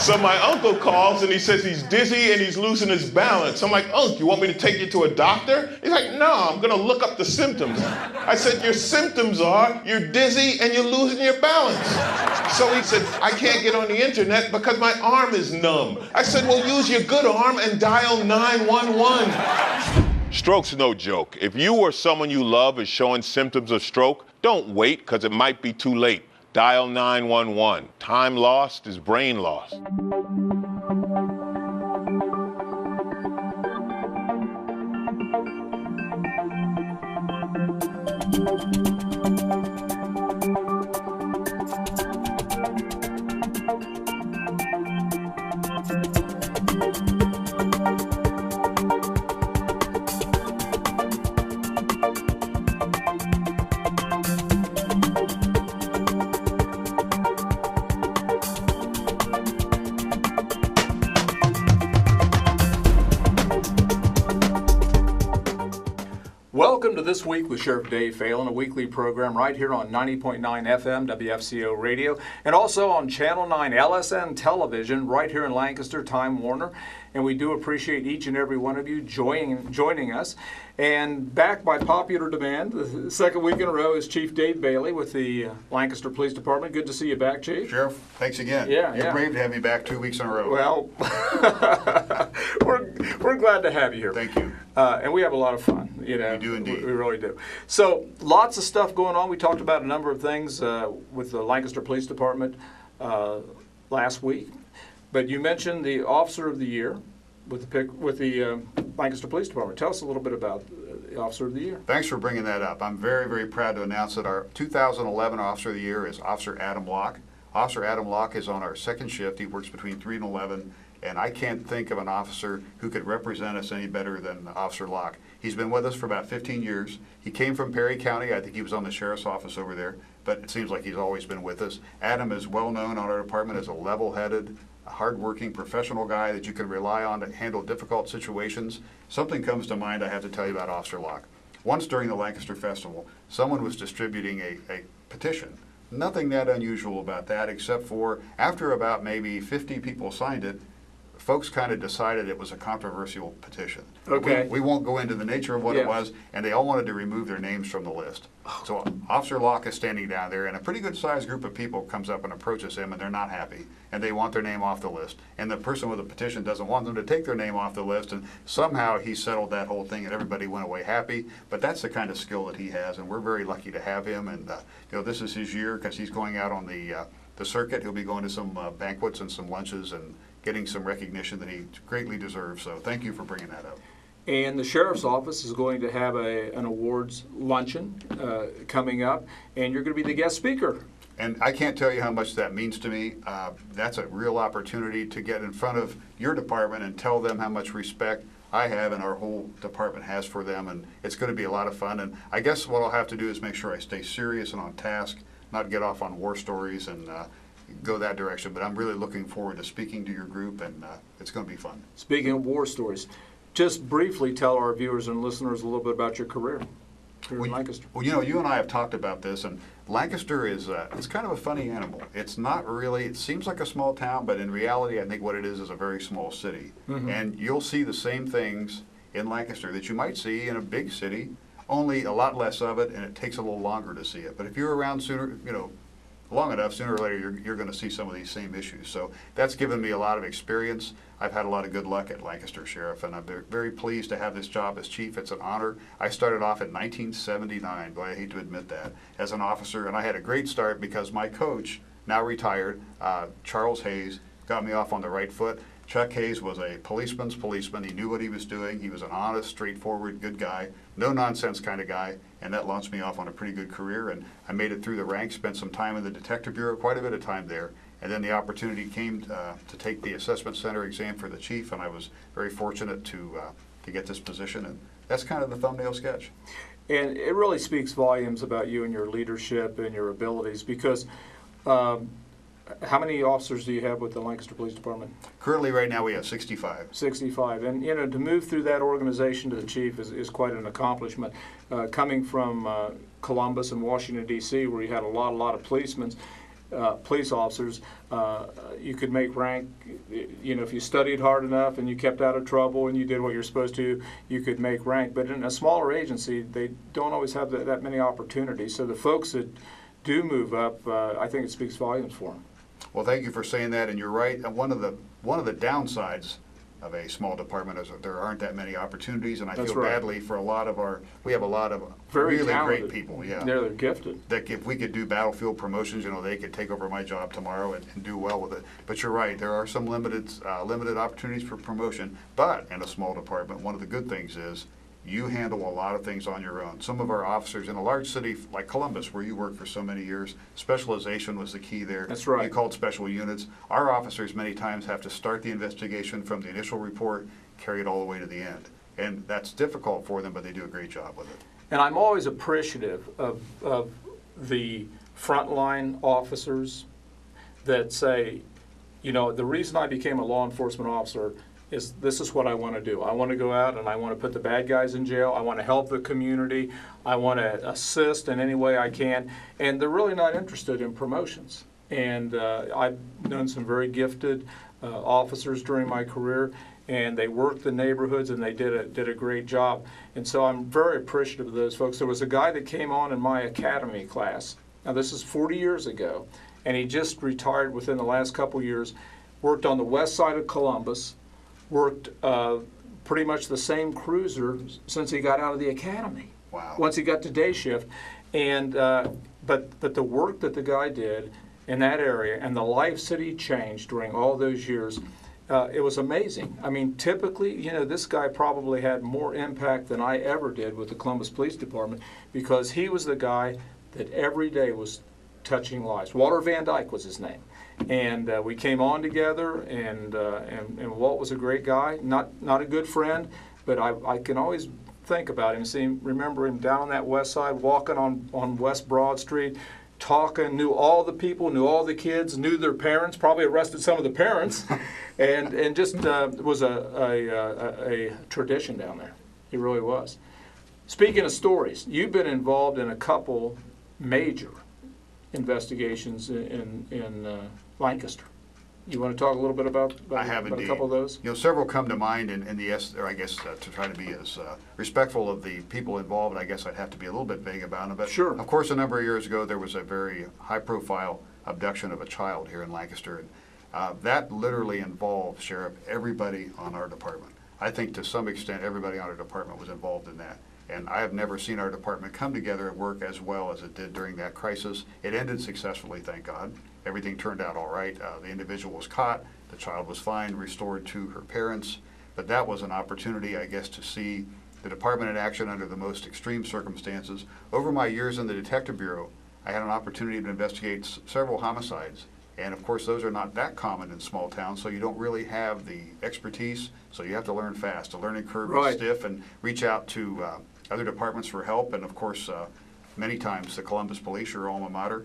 So my uncle calls and he says he's dizzy and he's losing his balance. I'm like, Unc, you want me to take you to a doctor? He's like, no, I'm gonna look up the symptoms. I said, your symptoms are you're dizzy and you're losing your balance. So he said, I can't get on the internet because my arm is numb. I said, well, use your good arm and dial 911. Stroke's no joke. If you or someone you love is showing symptoms of stroke, don't wait because it might be too late. Dial 911. Time lost is brain lost. Welcome to This Week with Sheriff Dave Phalen, a weekly program right here on 90.9 FM WFCO Radio and also on Channel 9 LSN Television right here in Lancaster, Time Warner. And we do appreciate each and every one of you joining us. And back by popular demand, the second week in a row is Chief Dave Bailey with the Lancaster Police Department. Good to see you back, Chief. Sheriff, thanks again. Yeah, You're brave to have me back 2 weeks in a row. Well, we're glad to have you here. Thank you. And we have a lot of fun. You know, we do indeed. We really do. So lots of stuff going on. We talked about a number of things with the Lancaster Police Department last week. But you mentioned the Officer of the Year with the Lancaster Police Department. Tell us a little bit about the Officer of the Year. Thanks for bringing that up. I'm very, very proud to announce that our 2011 Officer of the Year is Officer Adam Locke. Officer Adam Locke is on our second shift. He works between 3 and 11. And I can't think of an officer who could represent us any better than Officer Locke. He's been with us for about 15 years. He came from Perry County. I think he was on the sheriff's office over there, but it seems like he's always been with us. Adam is well known on our department as a level-headed, hard-working, professional guy that you can rely on to handle difficult situations. Something comes to mind I have to tell you about Officer Locke. Once during the Lancaster Festival, someone was distributing a petition. Nothing that unusual about that, except for after about maybe 50 people signed it, folks kind of decided it was a controversial petition. Okay. We won't go into the nature of what it was, and they all wanted to remove their names from the list. So Officer Locke is standing down there, and a pretty good-sized group of people comes up and approaches him, and they're not happy, and they want their name off the list. And the person with the petition doesn't want them to take their name off the list, and somehow he settled that whole thing, and everybody went away happy. But that's the kind of skill that he has, and we're very lucky to have him. And this is his year because he's going out on the circuit. He'll be going to some banquets and some lunches and getting some recognition that he greatly deserves. So thank you for bringing that up. And the Sheriff's Office is going to have an awards luncheon coming up, and you're going to be the guest speaker. And I can't tell you how much that means to me. That's a real opportunity to get in front of your department and tell them how much respect I have and our whole department has for them, and it's going to be a lot of fun. And I guess what I'll have to do is make sure I stay serious and on task, not get off on war stories and go that direction. But I'm really looking forward to speaking to your group, and it's going to be fun. Speaking of war stories, just briefly tell our viewers and listeners a little bit about your career here in Lancaster. Well, you and I have talked about this, and Lancaster is it's kind of a funny animal. It's not really, it seems like a small town, but in reality, I think what it is a very small city. Mm-hmm. And you'll see the same things in Lancaster that you might see in a big city, only a lot less of it, and it takes a little longer to see it. But if you're around long enough, sooner or later, you're going to see some of these same issues. So that's given me a lot of experience. I've had a lot of good luck at Lancaster Sheriff, and I'm very pleased to have this job as chief. It's an honor. I started off in 1979, boy, I hate to admit that, as an officer, and I had a great start because my coach, now retired, Charles Hayes, got me off on the right foot. Chuck Hayes was a policeman's policeman. He knew what he was doing. He was an honest, straightforward, good guy, no-nonsense kind of guy, and that launched me off on a pretty good career. And I made it through the ranks, spent some time in the Detective Bureau, quite a bit of time there. And then the opportunity came to take the Assessment Center exam for the chief, and I was very fortunate to get this position. And that's kind of the thumbnail sketch. And it really speaks volumes about you and your leadership and your abilities, because how many officers do you have with the Lancaster Police Department? Currently, right now, we have 65. 65. And, to move through that organization to the chief is quite an accomplishment. Coming from Columbus and Washington, D.C., where you had a lot of policemen, police officers. You could make rank, if you studied hard enough and you kept out of trouble and you did what you're supposed to, you could make rank. But in a smaller agency, they don't always have that many opportunities. So the folks that do move up, I think it speaks volumes for them. Well, thank you for saying that, and you're right. And one of the downsides of a small department is that there aren't that many opportunities, and I feel badly for we have a lot of very really talented. Great people. Yeah, they're gifted. That if we could do battlefield promotions, they could take over my job tomorrow and do well with it. But you're right, there are some limited opportunities for promotion. But in a small department, one of the good things is you handle a lot of things on your own. Some of our officers in a large city like Columbus, where you worked for so many years, specialization was the key there. That's right. You called special units. Our officers many times have to start the investigation from the initial report, carry it all the way to the end. And that's difficult for them, but they do a great job with it. And I'm always appreciative of the frontline officers that say, the reason I became a law enforcement officer is this is what I want to do. I want to go out and I want to put the bad guys in jail. I want to help the community. I want to assist in any way I can. And they're really not interested in promotions. And I've known some very gifted officers during my career, and they worked the neighborhoods and they did a great job. And so I'm very appreciative of those folks. There was a guy that came on in my academy class. Now this is 40 years ago, and he just retired within the last couple years, worked on the west side of Columbus, worked pretty much the same cruiser since he got out of the academy. Wow. Once he got to day shift. And but the work that the guy did in that area and the lives that he changed during all those years, it was amazing. I mean, typically, this guy probably had more impact than I ever did with the Columbus Police Department, because he was the guy that every day was touching lives. Walter Van Dyke was his name. And we came on together, and Walt was a great guy, not a good friend, but I can always think about him, remember him down on that west side, walking on West Broad Street, talking, knew all the people, knew all the kids, knew their parents, probably arrested some of the parents, and just was a tradition down there. He really was. Speaking of stories, you've been involved in a couple major investigations in Lancaster. You want to talk a little bit about I have a indeed. couple of those? Several come to mind, and I guess to try to be as respectful of the people involved, I guess I'd have to be a little bit vague about them. But sure. Of course, a number of years ago, there was a very high-profile abduction of a child here in Lancaster, and that literally involved, Sheriff, everybody on our department. I think to some extent, everybody on our department was involved in that. And I have never seen our department come together and work as well as it did during that crisis. It ended successfully, thank God. Everything turned out all right. The individual was caught. The child was fine, restored to her parents. But that was an opportunity, I guess, to see the department in action under the most extreme circumstances. Over my years in the Detective Bureau, I had an opportunity to investigate several homicides. And of course, those are not that common in small towns, so you don't really have the expertise. So you have to learn fast. The learning curve is stiff, and reach out to other departments for help. And of course, many times the Columbus Police, your alma mater,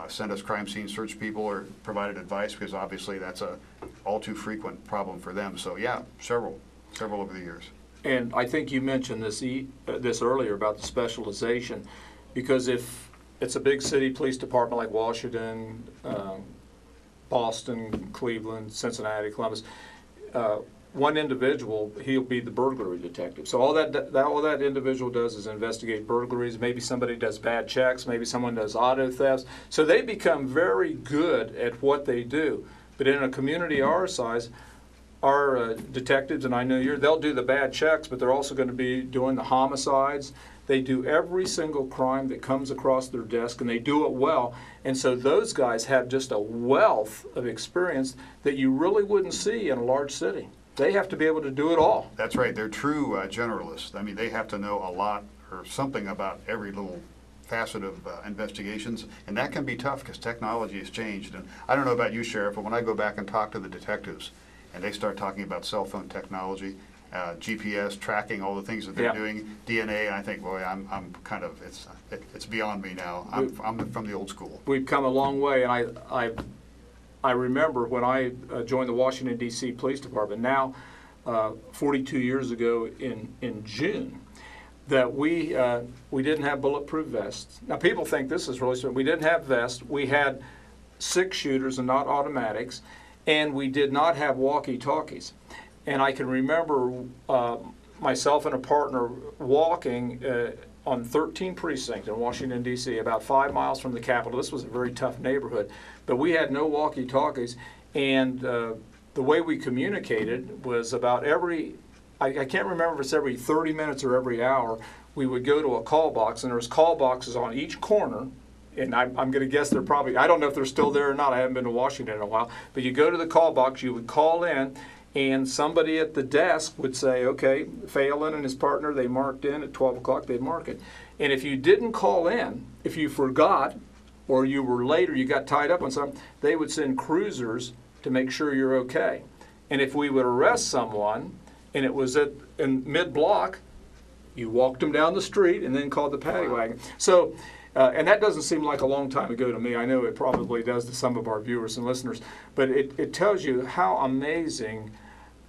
send us crime scene search people or provided advice, because obviously that's a all too frequent problem for them. So yeah, several over the years. And I think you mentioned this earlier about the specialization, because if it's a big city police department like Washington, Boston, Cleveland, Cincinnati, Columbus, one individual, he'll be the burglary detective. So all that individual does is investigate burglaries. Maybe somebody does bad checks. Maybe someone does auto thefts. So they become very good at what they do. But in a community our size, our detectives, and I know they'll do the bad checks, but they're also going to be doing the homicides. They do every single crime that comes across their desk, and they do it well. And so those guys have just a wealth of experience that you really wouldn't see in a large city. They have to be able to do it all. That's right. They're true generalists. I mean, they have to know a lot or something about every little facet of investigations, and that can be tough because technology has changed. And I don't know about you, Sheriff, but when I go back and talk to the detectives, and they start talking about cell phone technology, GPS tracking, all the things that they're doing, DNA, and I think, boy, I'm kind of, it's beyond me now. I'm from the old school. We've come a long way, and I remember when I joined the Washington, D.C. Police Department, now 42 years ago in June, that we didn't have bulletproof vests. Now, people think this is really strange. We didn't have vests. We had 6-shooters and not automatics, and we did not have walkie-talkies. And I can remember myself and a partner walking on 13 Precinct in Washington, D.C., about 5 miles from the Capitol. This was a very tough neighborhood, but we had no walkie-talkies, and the way we communicated was about I can't remember if it's every 30 minutes or every hour, we would go to a call box, and there's call boxes on each corner, and I'm going to guess they're probably, I don't know if they're still there or not, I haven't been to Washington in a while, but you go to the call box, you would call in, and somebody at the desk would say, okay, Phalen and his partner, they marked in at 12 o'clock, they'd mark it. And if you didn't call in, if you forgot, or you were late, or you got tied up on something, they would send cruisers to make sure you're okay. And if we would arrest someone, and it was in mid-block, you walked them down the street and then called the paddy wagon. So, and that doesn't seem like a long time ago to me. I know it probably does to some of our viewers and listeners, but it tells you how amazing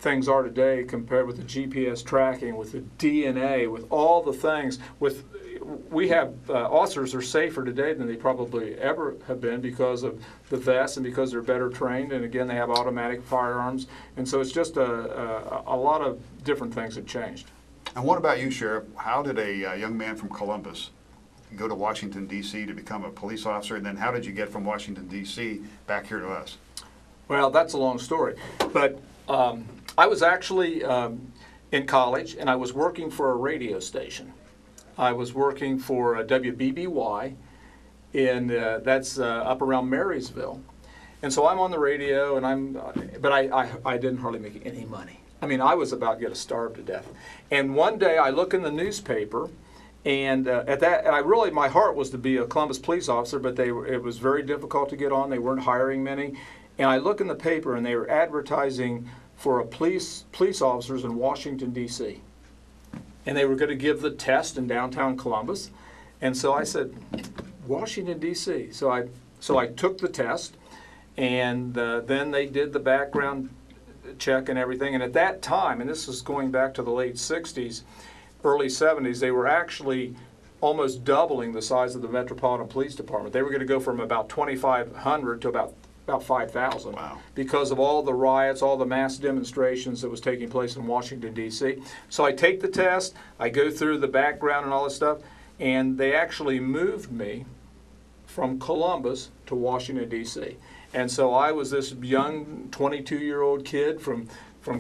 things are today compared with the GPS tracking, with the DNA, with all the things. We have officers are safer today than they probably ever have been because of the vests and because they're better trained, and again they have automatic firearms, and so it's just a lot of different things have changed. And what about you, Sheriff? How did a young man from Columbus go to Washington, D.C. to become a police officer, and then how did you get from Washington, D.C. back here to us? Well, that's a long story, but I was actually in college, and I was working for a radio station. I was working for WBBY, and that's up around Marysville. And so I'm on the radio, and but I didn't hardly make any money. I mean, I was about to get starved to death. And one day I look in the newspaper, and my heart was to be a Columbus police officer, but it was very difficult to get on. They weren't hiring many. And I look in the paper, and they were advertising for police officers in Washington, D.C. And they were going to give the test in downtown Columbus. And so I said, Washington, D.C. So I took the test, and then they did the background check and everything. And at that time, and this is going back to the late 60s, early 70s, they were actually almost doubling the size of the Metropolitan Police Department. They were going to go from about 2,500 to about 5,000. Wow. Because of all the riots, all the mass demonstrations that was taking place in Washington, D.C. So I take the test, I go through the background and all this stuff, and they actually moved me from Columbus to Washington, D.C. And so I was this young 22-year-old kid from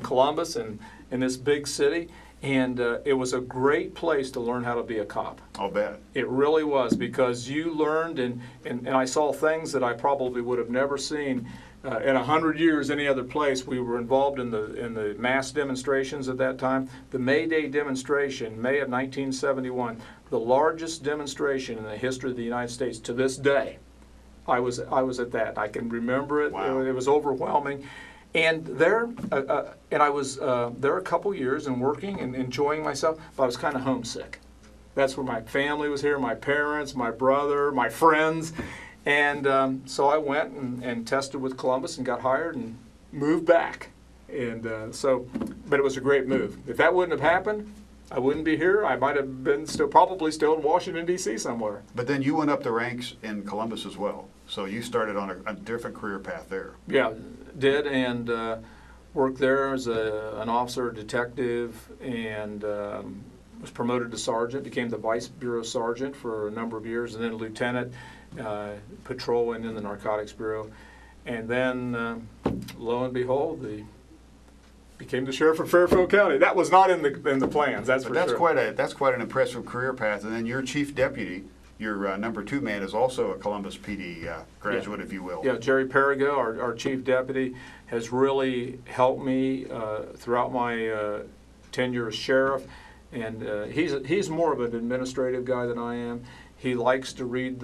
Columbus and in this big city, and it was a great place to learn how to be a cop. I'll bet. It really was, because you learned, and I saw things that I probably would have never seen in 100 years any other place. We were involved in the mass demonstrations at that time. The May Day demonstration, May of 1971, the largest demonstration in the history of the United States to this day. I was at that. I can remember it. Wow. It was overwhelming. And I was there a couple years and working and enjoying myself, but I was kind of homesick. That's where my family was here, my parents, my brother, my friends. And so I went and tested with Columbus and got hired and moved back. And but it was a great move. If that wouldn't have happened, I wouldn't be here. I might have been probably still in Washington, D.C. somewhere. But then you went up the ranks in Columbus as well. So you started on a different career path there. Yeah, did, and worked there as an officer, detective, and was promoted to sergeant, became the vice bureau sergeant for a number of years, and then lieutenant, patrolling in the narcotics bureau. And then, lo and behold, became the sheriff of Fairfield County. That was not in the plans, that's for sure. That's quite an impressive career path. And then your chief deputy, your number 2 man, is also a Columbus PD graduate, if you will. Yeah, Jerry Perigo, our chief deputy, has really helped me throughout my tenure as sheriff. And he's more of an administrative guy than I am. He likes to write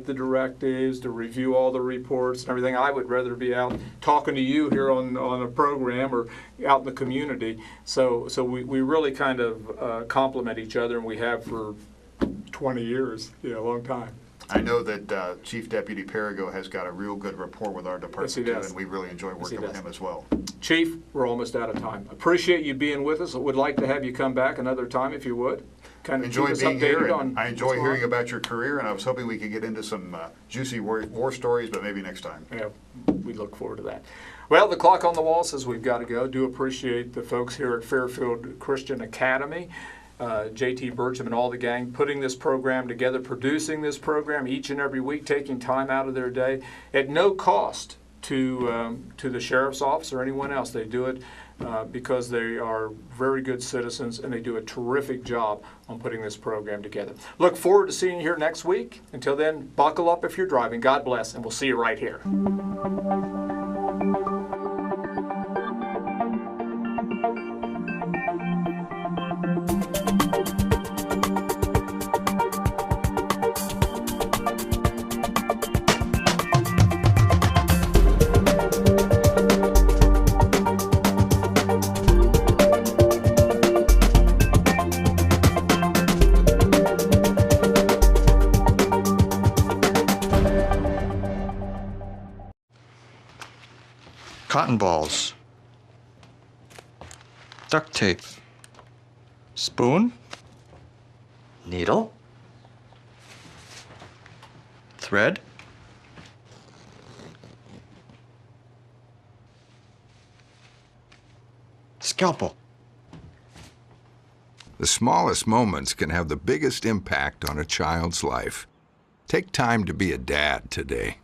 the directives, to review all the reports and everything. I would rather be out talking to you here on a program or out in the community. So we really kind of complement each other, and we have for 20 years, a long time. I know that Chief Deputy Perigo has got a real good rapport with our department, yes, he does. And we really enjoy working with him as well. Chief, we're almost out of time. Appreciate you being with us. Would like to have you come back another time if you would. kind of Enjoy keep us being here, updated and on I enjoy what's going hearing on. about your career, and I was hoping we could get into some juicy war stories, but maybe next time. Yeah, we look forward to that. Well, the clock on the wall says we've got to go. Do appreciate the folks here at Fairfield Christian Academy, JT Burcham and all the gang putting this program together, producing this program each and every week, taking time out of their day at no cost to the sheriff's office or anyone else. They do it because they are very good citizens and they do a terrific job on putting this program together. Look forward to seeing you here next week. Until then, buckle up if you're driving. God bless, and we'll see you right here. Cotton balls. Duct tape. Spoon. Needle? Thread. Scalpel. The smallest moments can have the biggest impact on a child's life. Take time to be a dad today.